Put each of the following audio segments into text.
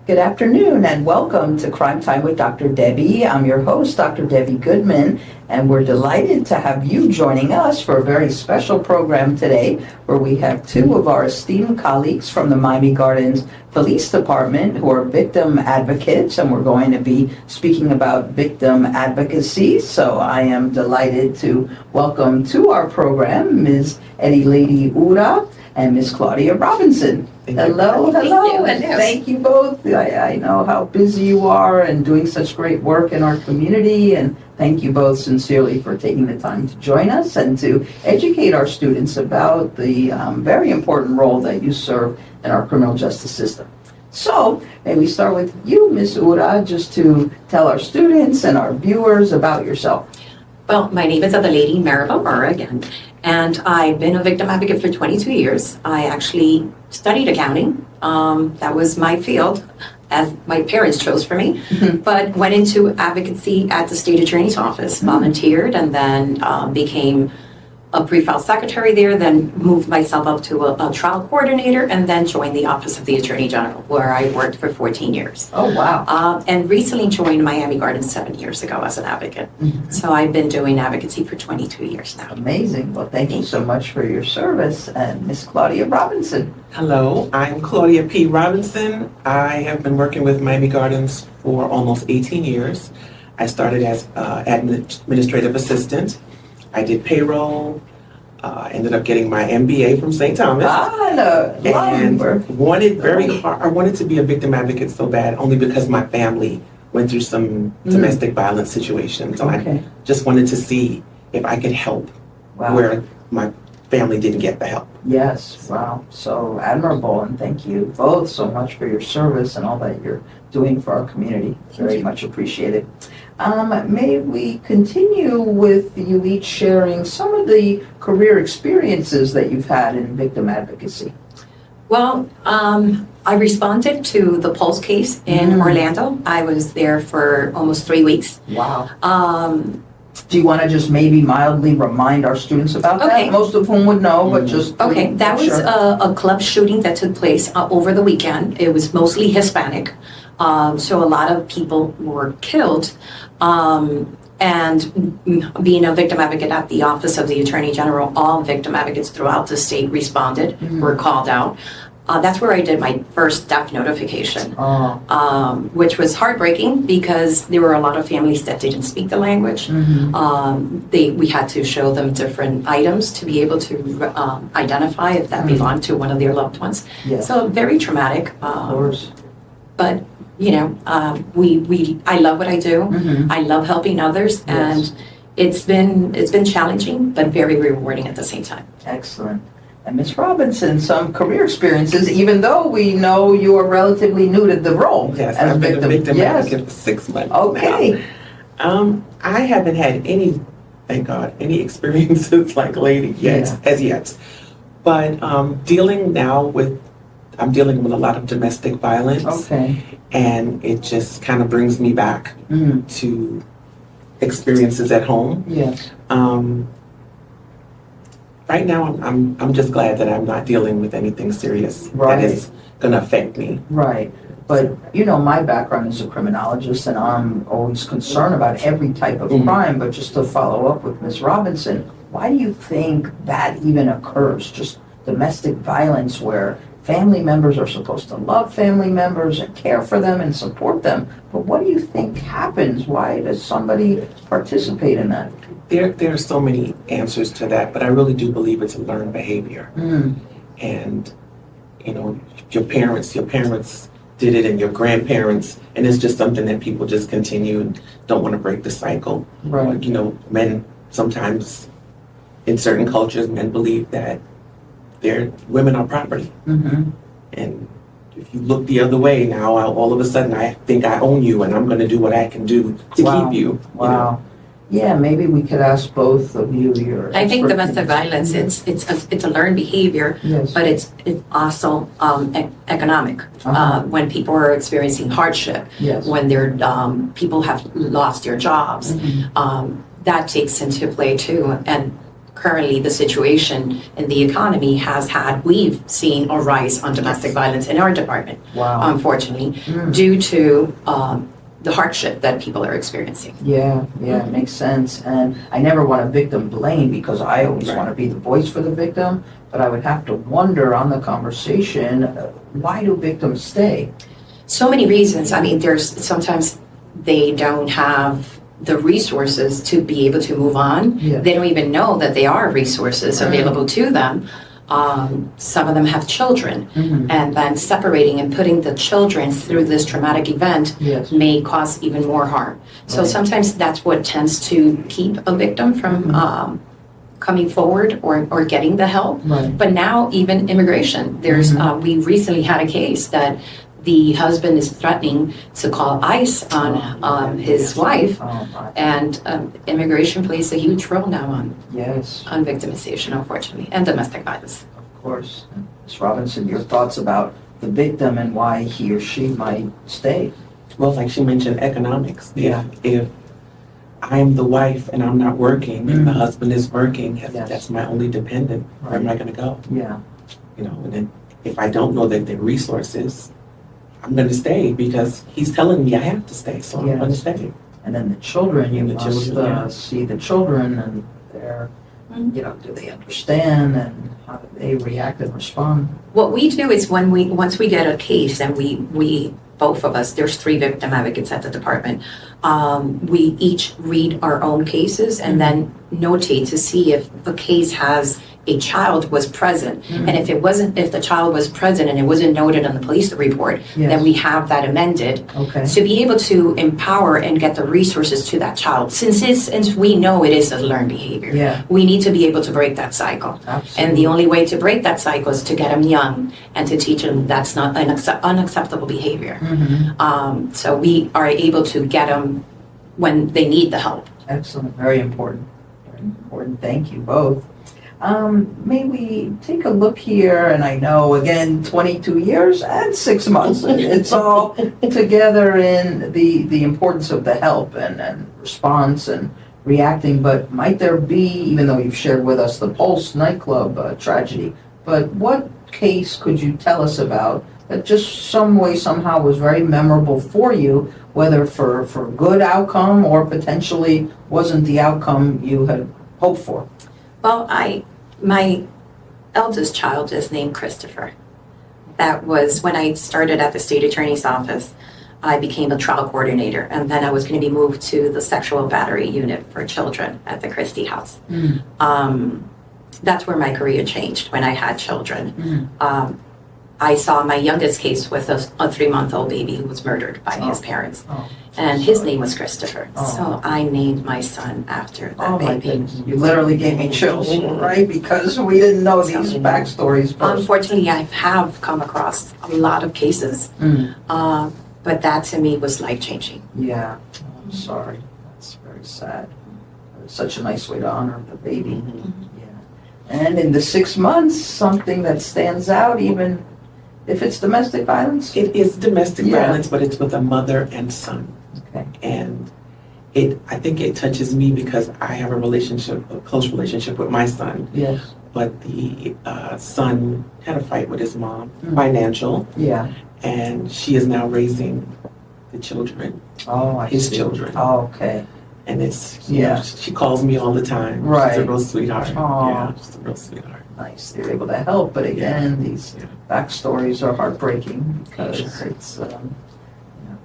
Good afternoon and welcome to Crime Time with Dr. Debbie. I'm your host, Dr. Debbie Goodman, and we're delighted to have you joining us for a very special program today where we have two of our esteemed colleagues from the Miami Gardens Police Department who are victim advocates, and we're going to be speaking about victim advocacy. So I am delighted to welcome to our program Ms. Edyleidy Urra and Ms. Claudia Robinson. Hello. Thank you both. I know how busy you are and doing such great work in our community, and thank you both sincerely for taking the time to join us and to educate our students about the very important role that you serve in our criminal justice system. So, may we start with you, Ms. Urra, just to tell our students and our viewers about yourself. Well, my name is Edyleidy Urra again, and I've been a victim advocate for 22 years. I actually studied accounting. That was my field, as my parents chose for me, but went into advocacy at the state attorney's office, volunteered, and then became a pre-file secretary there, then moved myself up to a trial coordinator, and then joined the office of the attorney general, where I worked for 14 years. Oh, wow. And recently joined Miami Gardens 7 years ago as an advocate. So I've been doing advocacy for 22 years now. Amazing. Well, thank you so much for your service. And Ms. Claudia Robinson. Hello, I'm Claudia P. Robinson. I have been working with Miami Gardens for almost 18 years. I started as administrative assistant. I did payroll, ended up getting my MBA from St. Thomas. And I wanted to be a victim advocate so bad, only because my family went through some domestic violence situations. And I just wanted to see if I could help where my family didn't get the help. Yes, wow, so admirable, and thank you both so much for your service and all that you're doing for our community. Very much appreciated. May we continue with you each sharing some of the career experiences that you've had in victim advocacy? Well, I responded to the Pulse case in Orlando. I was there for almost 3 weeks. Wow. Do you want to just maybe mildly remind our students about that? Most of whom would know, but just... Okay, that was a club shooting that took place over the weekend. It was mostly Hispanic, so a lot of people were killed. And being a victim advocate at the Office of the Attorney General, all victim advocates throughout the state responded, were called out. That's where I did my first death notification, which was heartbreaking because there were a lot of families that didn't speak the language. We had to show them different items to be able to identify if that belonged to one of their loved ones. Yes. So very traumatic. Of course. But you know, I love what I do. I love helping others, and it's been challenging, but very rewarding at the same time. Excellent. And Ms. Robinson, some career experiences, even though we know you are relatively new to the role. Yes, I've been a victim advocate for 6 months. Okay. Now. I haven't had any, thank God, any experiences like Lady as yet. But I'm dealing with a lot of domestic violence. Okay. And it just kind of brings me back to experiences at home. Yes. Right now, I'm just glad that I'm not dealing with anything serious that is going to affect me. Right. But, you know, my background is a criminologist, and I'm always concerned about every type of crime. But just to follow up with Ms. Robinson, why do you think that even occurs? Just domestic violence where family members are supposed to love family members and care for them and support them. But what do you think happens? Why does somebody participate in that? There are so many answers to that, but I really do believe it's a learned behavior. And, you know, your parents did it, and your grandparents, and it's just something that people just continue and don't want to break the cycle. Right. You know, men sometimes, in certain cultures, men believe that women are property. And if you look the other way now, all of a sudden I think I own you, and I'm going to do what I can do to keep you. Wow. You know? Yeah, maybe we could ask both of you your I think domestic violence, it's a learned behavior, but it's also economic. When people are experiencing hardship, when they're people have lost their jobs, that takes into play too. And currently the situation in the economy we've seen a rise on domestic violence in our department, Wow. unfortunately, due to the hardship that people are experiencing. Yeah, it makes sense. And I never want to victim blame because I always want to be the voice for the victim, but I would have to wonder on the conversation, why do victims stay? So many reasons. I mean, there's sometimes they don't have the resources to be able to move on. Yeah. They don't even know that there are resources available to them. Some of them have children, and then separating and putting the children through this traumatic event Yes. may cause even more harm. So sometimes that's what tends to keep a victim from coming forward or getting the help. Right. But now even immigration, there's we recently had a case that the husband is threatening to call ICE on his wife, Oh, my. and immigration plays a huge role now Yes, on victimization, unfortunately, and domestic violence. of course. Ms. Robinson, your thoughts about the victim and why he or she might stay? Well, like she mentioned, economics. Yeah. If I'm the wife and I'm not working and the husband is working, that's my only dependent, where am I going to go? Yeah. You know, and then if I don't know that there are resources, I'm going to stay because he's telling me I have to stay, so I'm going to stay. And then the children, you The must children, yeah. see the children and their, do they understand and how do they react and respond? What we do is once we get a case and we both of us, there's 3 victim advocates at the department, we each read our own cases and then notate to see if a case has a child was present. And if the child was present and it wasn't noted on the police report, then we have that amended to be able to empower and get the resources to that child. Since we know it is a learned behavior, we need to be able to break that cycle. Absolutely. And the only way to break that cycle is to get them young and to teach them that's not an unacceptable behavior. So we are able to get them when they need the help. Excellent, very important. Very important. Thank you both. May we take a look here, and I know, again, 22 years and 6 months. It's all together in the importance of the help and response and reacting, but might there be, even though you've shared with us the Pulse nightclub tragedy, but what case could you tell us about that just some way, somehow was very memorable for you, whether for good outcome or potentially wasn't the outcome you had hoped for? Well, my eldest child is named Christopher. That was when I started at the state attorney's office. I became a trial coordinator, and then I was going to be moved to the sexual battery unit for children at the Christie House. That's where my career changed when I had children. I saw my youngest case with a 3-month-old baby who was murdered by his parents. And his name was Christopher. So I named my son after that My baby. goodness, you literally gave me chills, right? Because we didn't know these backstories first. Unfortunately, I have come across a lot of cases, but that to me was life-changing. Yeah, I'm sorry. That's very sad. Such a nice way to honor the baby. Yeah. And in the 6 months, something that stands out, even if it's domestic violence? It is domestic violence, but it's with a mother and son. Okay. And I think it touches me because I have a close relationship with my son. Yes. But the son had a fight with his mom, financial. Yeah. And she is now raising the children, his children. Oh, okay. And it's, you know, she calls me all the time. Right. She's a real sweetheart. Aww. Yeah, she's a real sweetheart. Nice. They're able to help, but again, these backstories are heartbreaking because it's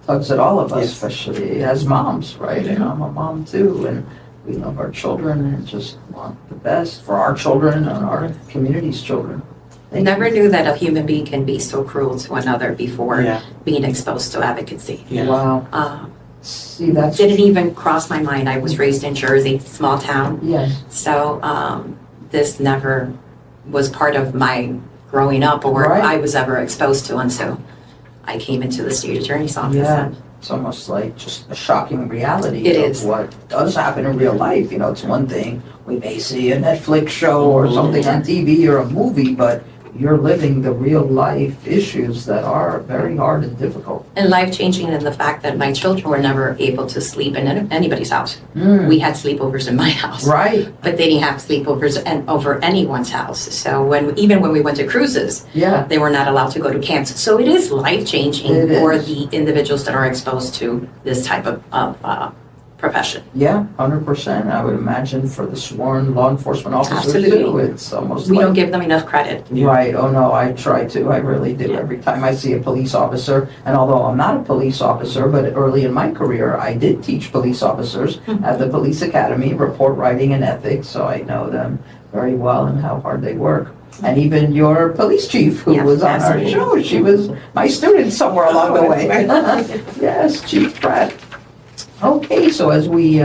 tugs at all of us, especially as moms, right? And I'm a mom too, and we love our children and just want the best for our children and our community's children. Never knew that a human being can be so cruel to another before being exposed to advocacy. Wow. See, that's didn't even cross my mind. I was raised in Jersey, small town. Yes. So this never was part of my growing up or I was ever exposed to until I came into the state attorney's office. Yeah. It's almost like just a shocking reality It of is. what does happen in real life. You know, it's one thing we may see a Netflix show or something on TV or a movie, but you're living the real life issues that are very hard and difficult. And life-changing in the fact that my children were never able to sleep in anybody's house. We had sleepovers in my house. Right. But they didn't have sleepovers over anyone's house. So even when we went to cruises, Yeah. they were not allowed to go to camps. So it is life-changing It for is. the individuals that are exposed to this type of profession. Yeah, 100%. I would imagine for the sworn law enforcement officers Absolutely. too, it's almost We like, don't give them enough credit. right. Oh no, I try to. I really do. Yeah. Every time I see a police officer, and although I'm not a police officer, but early in my career, I did teach police officers at the police academy, report writing and ethics, so I know them very well and how hard they work. And even your police chief, who Yes, was on absolutely. our show, she was my student somewhere along the Oh, way. that's Yes, Chief Pratt. Okay, so as we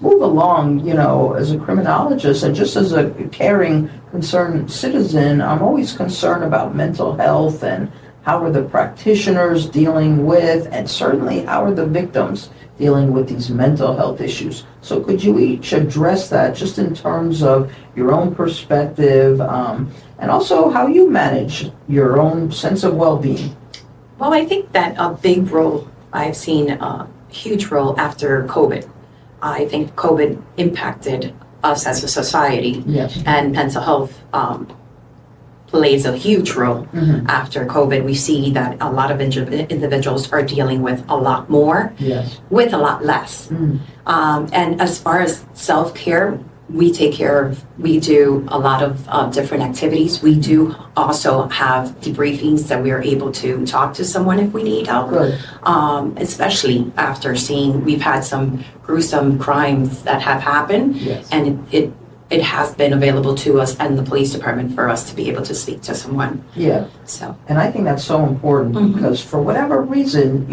move along, as a criminologist and just as a caring, concerned citizen, I'm always concerned about mental health and how are the practitioners dealing with, and certainly how are the victims dealing with these mental health issues. So could you each address that just in terms of your own perspective and also how you manage your own sense of well-being? Well, I think that a big role, I've seen a huge role after COVID. I think COVID impacted us as a society, Yes. and mental health plays a huge role Mhm. after COVID. We see that a lot of individuals are dealing with a lot more Yes. with a lot less. Mm. And as far as self-care, we do a lot of different activities. We do also have debriefings that we are able to talk to someone if we need help. Good. Especially after we've had some gruesome crimes that have happened, Yes. and it has been available to us and the police department for us to be able to speak to someone. Yeah. So, And I think that's so important Mhm. because for whatever reason,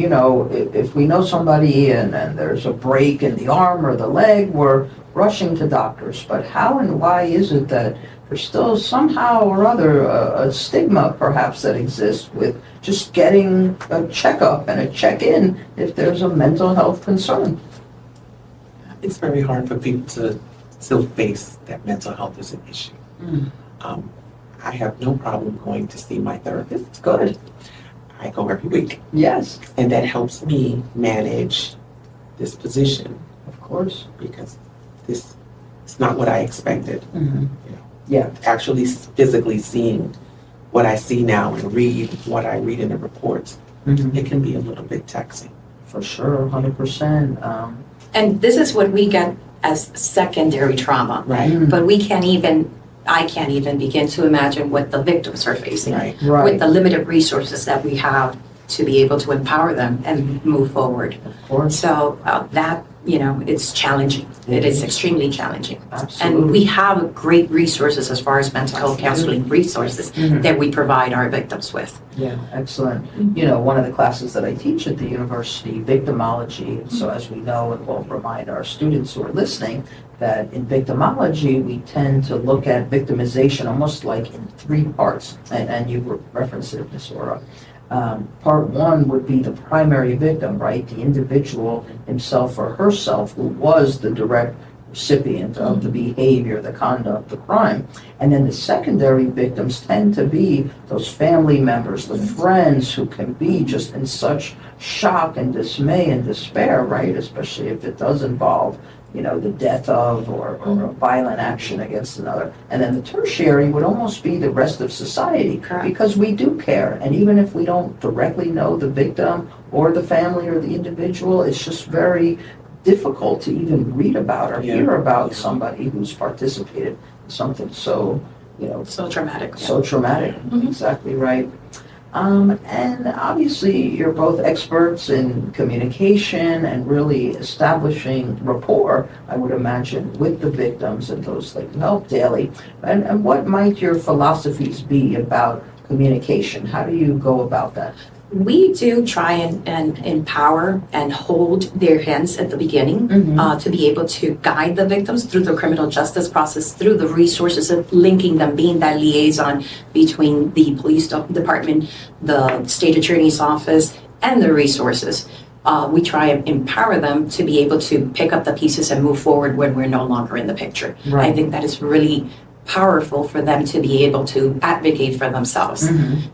if we know somebody and there's a break in the arm or the leg, we're rushing to doctors. But how and why is it that there's still somehow or other a stigma perhaps that exists with just getting a checkup and a check-in if there's a mental health concern? It's very hard for people to still face that mental health is an issue. Mm. I have no problem going to see my therapist. Good. I go every week, Yes, and that helps me manage this position of course. because this is not what I expected. Mhm. You know, Yeah. actually physically seeing what I see now and read what I read in the reports, Mhm. it can be a little bit taxing. For sure, 100%. and this is what we get as secondary trauma. Right. But I can't even begin to imagine what the victims are facing. Right. Right. With the limited resources that we have to be able to empower them and move forward. Of course. So that, it's challenging. It is extremely challenging. Absolutely. And we have great resources as far as mental health counseling resources Mhm. that we provide our victims with. Yeah, excellent. One of the classes that I teach at the university, victimology, so as we know, and we'll remind our students who are listening, that in victimology, we tend to look at victimization almost like in three parts, and you referenced it, Ms. Urra. Part one would be the primary victim, right? The individual himself or herself who was the direct recipient of the behavior, the conduct, the crime. And then the secondary victims tend to be those family members, the friends who can be just in such shock and dismay and despair, right? Especially if it does involve, the death of or a violent action against another. And then the tertiary would almost be the rest of society. Correct. Because we do care. And even if we don't directly know the victim or the family or the individual, it's just very difficult to even read about or hear about somebody who's participated in something so, So traumatic. so traumatic. Mhm. Exactly right. And obviously, you're both experts in communication and really establishing rapport, I would imagine, with the victims and those that you help daily. And what might your philosophies be about communication? How do you go about that? We do try and empower and hold their hands at the beginning to be able to guide the victims through the criminal justice process, through the resources of linking them, being that liaison between the police department, the state attorney's office, and the resources. We try and empower them to be able to pick up the pieces and move forward when we're no longer in the picture. Right. I think that is really powerful for them to be able to advocate for themselves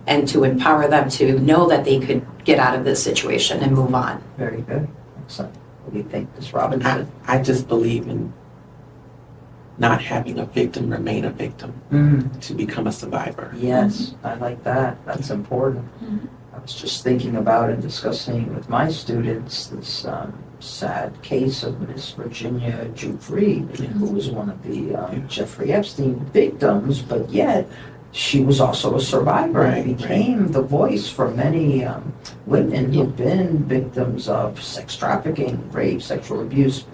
and to empower them to know that they could get out of this situation and move on. Very good. Excellent. What do you think, Ms. Robinson? I just believe in not having a victim remain a victim to become a survivor. Yes, I like that. That's important. I was just thinking about and discussing with my students this sad case of Miss Virginia Giuffre, who was one of the Jeffrey Epstein victims, but yet she was also a survivor and became the voice for many women who've been victims of sex trafficking, rape, sexual abuse.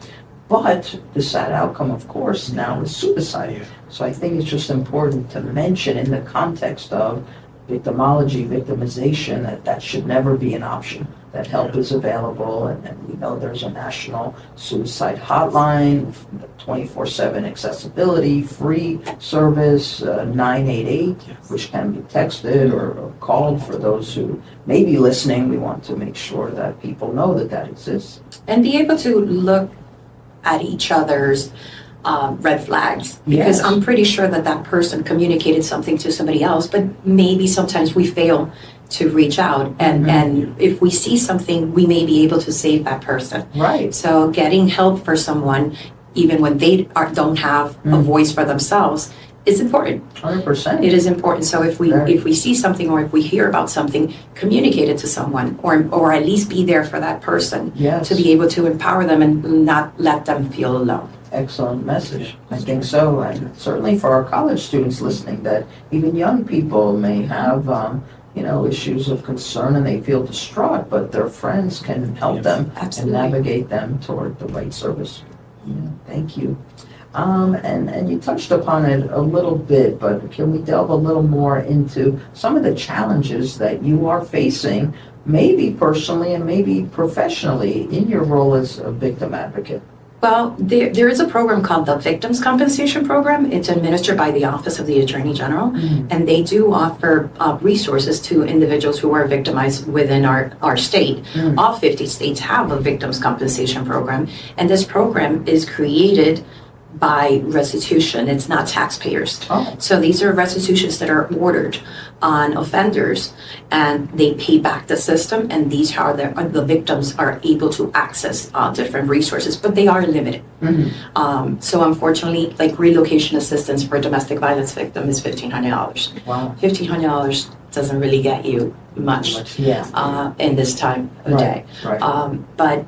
But the sad outcome, of course, now is suicide. So I think it's just important to mention in the context of victimology, victimization, that should never be an option, that help is available, and we know there's a national suicide hotline, 24/7 accessibility, free service, 988, which can be texted or called for those who may be listening. We want to make sure that people know that exists. And be able to look at each other's red flags, because I'm pretty sure that person communicated something to somebody else, but maybe sometimes we fail to reach out, and if we see something, we may be able to save that person. Right. So getting help for someone, even when they don't have a voice for themselves, is important. 100%. It is important. So if we see something, or if we hear about something, communicate it to someone, or at least be there for that person to be able to empower them and not let them feel alone. Excellent message. I think so. And certainly for our college students listening, that even young people may have issues of concern and they feel distraught, but their friends can help them and navigate them toward the right service. Yeah, thank you. And you touched upon it a little bit, but can we delve a little more into some of the challenges that you are facing, maybe personally and maybe professionally, in your role as a victim advocate? Well, there is a program called the Victims Compensation Program. It's administered by the Office of the Attorney General, and they do offer resources to individuals who are victimized within our state. All 50 states have a Victims Compensation Program, and this program is created by restitution. It's not taxpayers. So these are restitutions that are ordered on offenders, and they pay back the system, and these are the victims are able to access different resources, but they are limited. So unfortunately, like relocation assistance for a domestic violence victim is $1,500. Wow. $1,500 doesn't really get you much in this time of day. But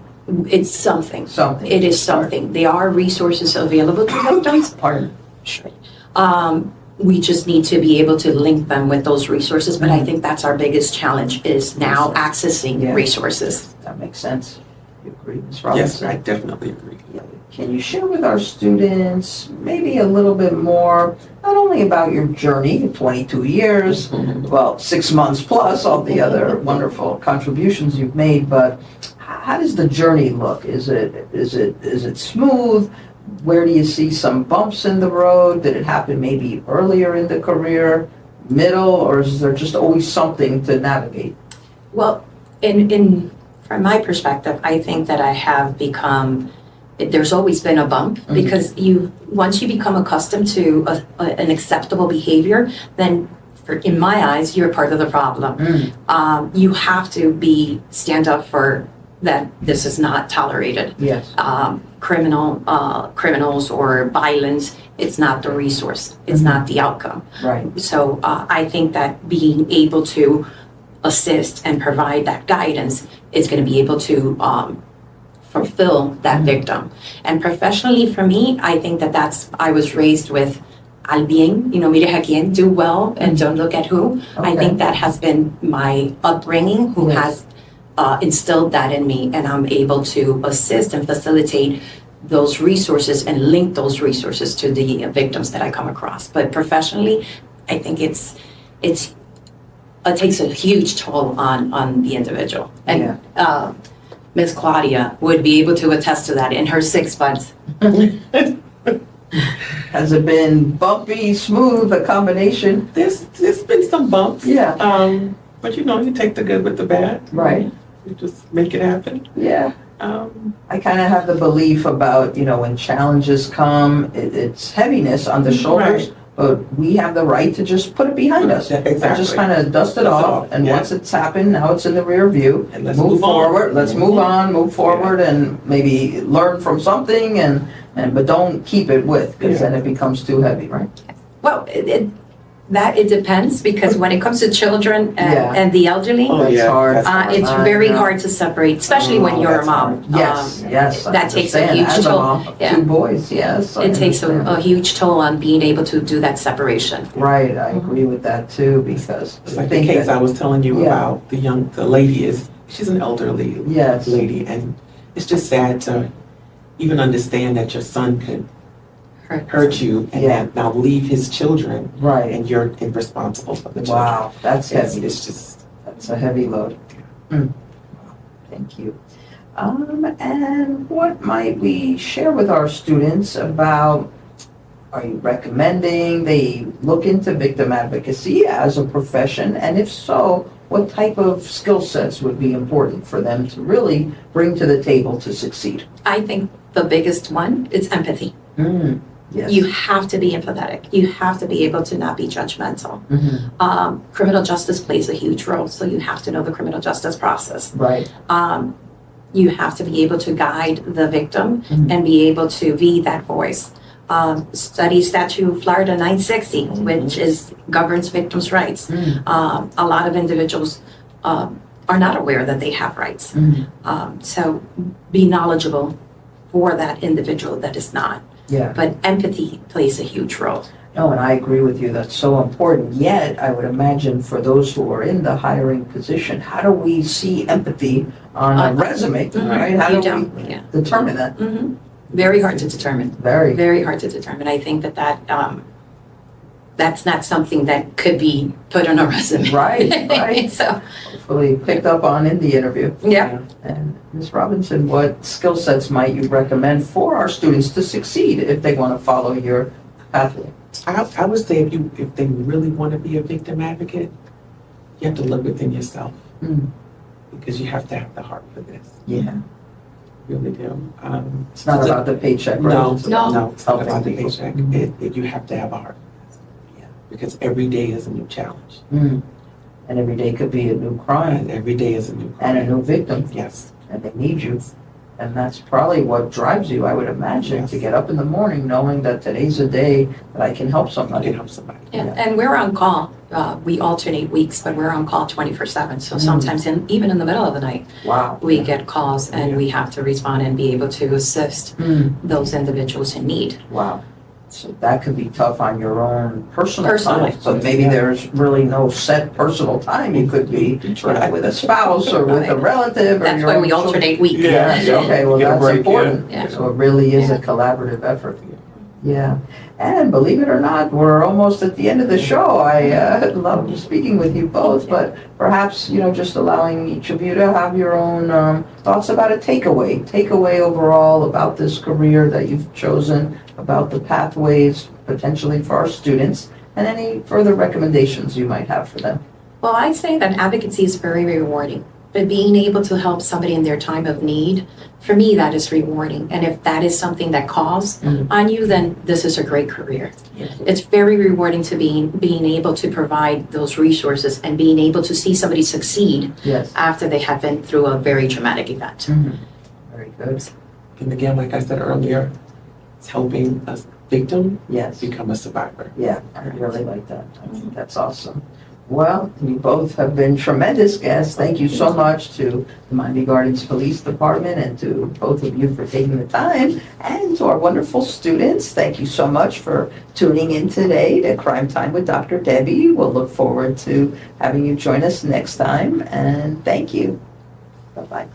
it's something. It is something. There are resources available to victims. Pardon? Sure. We just need to be able to link them with those resources, but I think that's our biggest challenge, is now accessing resources. That makes sense. You agree, Ms. Robinson? Yes, I definitely agree. Can you share with our students maybe a little bit more, not only about your journey, 22 years, well, 6 months plus all the other wonderful contributions you've made, but how does the journey look? Is it smooth? Where do you see some bumps in the road? Did it happen maybe earlier in the career, middle, or is there just always something to navigate? Well, from my perspective, I think that I have become, there's always been a bump, because once you become accustomed to an acceptable behavior, then in my eyes, you're part of the problem. You have to stand up for that. This is not tolerated. Yes. Criminals or violence, it's not the resource. It's not the outcome. Right. So I think that being able to assist and provide that guidance is going to be able to fulfill that victim. And professionally, for me, I think I was raised with al bien, mire a quien, do well and don't look at who. I think that has been my upbringing, who has instilled that in me, and I'm able to assist and facilitate those resources and link those resources to the victims that I come across. But professionally, I think it takes a huge toll on the individual. And Ms. Claudia would be able to attest to that in her 6 months. Has it been bumpy, smooth, a combination? There's been some bumps. But you take the good with the bad. Right. You just make it happen. Yeah. I kind of have the belief about, when challenges come, it's heaviness on the shoulders, but we have the right to just put it behind us. Yeah, exactly. And just kind of dust it Dust it off, off, and yeah. once it's happened, now it's in the rear view. And let's Move move on. forward, let's move on, move forward, and maybe learn from something, but don't keep it with, because then it becomes too heavy, right? Well, it depends, because when it comes to children Yeah. and the elderly, Oh, That's yeah, hard. that's hard. it's I very know. hard to separate, especially when Oh, you're a that's mom. hard. Yes, yes. I that takes a understand. huge As toll. mom of Yeah. 2 boys, yes. I It takes understand. a huge toll on being able to do that separation. Right, I agree with that too, because It's I like the think case that, I was telling you Yeah. about, the lady she's an elderly yes, lady, and it's just sad to even understand that your son could hurt you and Yeah. then now leave his children, right. and you're responsible for the children. Wow, that's heavy. It's just, That's a heavy load. Thank you. And what might we share with our students about, are you recommending they look into victim advocacy as a profession? And if so, what type of skill sets would be important for them to really bring to the table to succeed? I think the biggest one is empathy. Yes. You have to be empathetic. You have to be able to not be judgmental. Mhm. Criminal justice plays a huge role, so you have to know the criminal justice process. Right. You have to be able to guide the victim Mhm. and be able to be that voice. Study statute Florida 960, which governs victims' rights. A lot of individuals are not aware that they have rights. So be knowledgeable for that individual that is not. Yeah. But empathy plays a huge role. No, and I agree with you. That's so important. Yet, I would imagine for those who are in the hiring position, how do we see empathy on a resume, right? How You do don't, we yeah. determine that? Very hard to determine. Very. Very hard to determine. I think that's not something that could be put on a resume. Right, right. So, Hopefully picked up on in the interview. yeah. And Ms. Robinson, what skill sets might you recommend for our students to succeed if they want to follow your pathway? I would say if they really want to be a victim advocate, you have to look within yourself, because you have to have the heart for this. Yeah. You really do. It's not about the paycheck, right? No, It's about no, it's not helping about the people. paycheck. You have to have a heart for this. Yeah. Because every day is a new challenge. And every day could be a new crime And every day is a new crime. and a new victim, Yes. and they need you. And that's probably what drives you, I would imagine, Yes. to get up in the morning knowing that today's a day that I can help I somebody. can help somebody. Yeah. And we're on call. We alternate weeks, but we're on call 24/7. So sometimes even in the middle of the night, Wow. we get calls and we have to respond and be able to assist those individuals in need. Wow. So that could be tough on your own personal Personally. time. So maybe there's really no set personal time. You could be with a spouse or with a relative or That's your why own we children. alternate weeks. Yes, okay, well, Get a that's break, important. yeah. So it really is a collaborative effort. Yeah, and believe it or not, we're almost at the end of the show. I love speaking with you both, but perhaps, just allowing each of you to have your own thoughts about a takeaway overall about this career that you've chosen, about the pathways potentially for our students, and any further recommendations you might have for them. Well, I say that advocacy is very rewarding. But being able to help somebody in their time of need, for me, that is rewarding. And if that is something that calls on you, then this is a great career. It's very rewarding to being able to provide those resources and being able to see somebody succeed Yes. after they have been through a very traumatic event. Very good. And again, like I said earlier, it's helping a victim Yes. become a survivor. Yeah, I really like that. I think that's awesome. Well, you both have been tremendous guests. Thank you so much to the Miami Gardens Police Department and to both of you for taking the time. And to our wonderful students, thank you so much for tuning in today to Crime Time with Dr. Debbie. We'll look forward to having you join us next time. And thank you. Bye-bye.